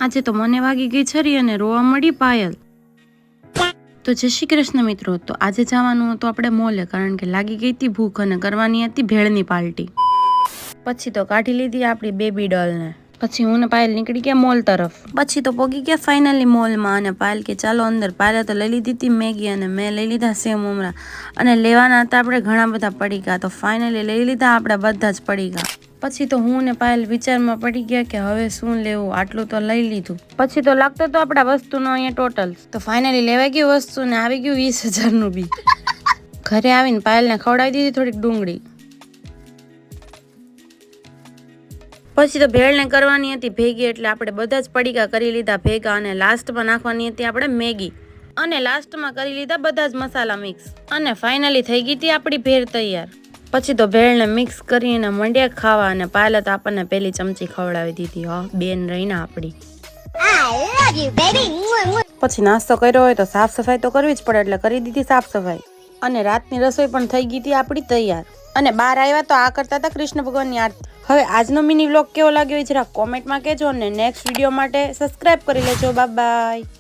આજે તો મને વાગી ગઈ છરી અને રોવા મળી પાયલ। તો જય શ્રી કૃષ્ણ મિત્રો। તો આજે જવાનું હતું આપણે મોલે, કારણ કે લાગી ગઈ હતી ભૂખ અને કરવાની હતી ભેળની પાર્ટી। પછી તો કાઢી લીધી આપણી બેબી ડોલને। પછી હું ને પાયલ નીકળી ગયા મોલ તરફ। પછી તો પોગી ગયા ફાઇનલી મોલમાં અને પાયલ કે ચાલો અંદર। પાયલે તો લઈ લીધી હતી મેગી અને મેં લઈ લીધા સેવ મમરા અને લેવાના હતા આપણે ઘણા બધા પડીકા। તો ફાઇનલી લઈ લીધા આપણે બધા જ પડીકા। પછી તો હું ને પાયલ વિચારમાં પડી ગયા કે હવે શું લેવું, આટલું તો લઈ લીધું। પછી તો લાગતો તો આપણા વસ્તુનો અહીંયા ટોટલ। તો ફાઇનલી લેવાઈ ગયું વસ્તુ ને આવી ગયું 20,000 નું બી। ઘરે આવીને પાયલને ખવડાવી દીધી થોડીક ડુંગળી। પછી તો ભેળને કરવાની હતી ભેગી, એટલે આપણે બધા જ પડીકા કરી લીધા ભેગા અને લાસ્ટમાં નાખવાની હતી આપણે મેગી અને લાસ્ટમાં કરી લીધા બધા જ મસાલા મિક્સ અને ફાઇનલી થઈ ગઈ હતી આપણી ભેળ તૈયાર। પછી તો ભેળને મિક્સ કરીને મંડ્યા ખાવા અને પાયલે તો આપણને પેલી ચમચી ખવડાવી દીધી। હા, બેન રહીને આપણી। પછી નાસ્તો કર્યો હોય તો સાફ સફાઈ તો કરવી જ પડે, એટલે કરી દીધી સાફ સફાઈ અને રાતની રસોઈ પણ થઈ ગઈ હતી આપણી તૈયાર। અને બહાર આવ્યા તો આ કરતા હતા કૃષ્ણ ભગવાનની આરતી। હવે આજનો મિની વ્લોગ કેવો લાગ્યો એ જરા કોમેન્ટમાં કહેજો અને નેક્સ્ટ વિડીયો માટે સબસ્ક્રાઇબ કરી લેજો। Bye bye.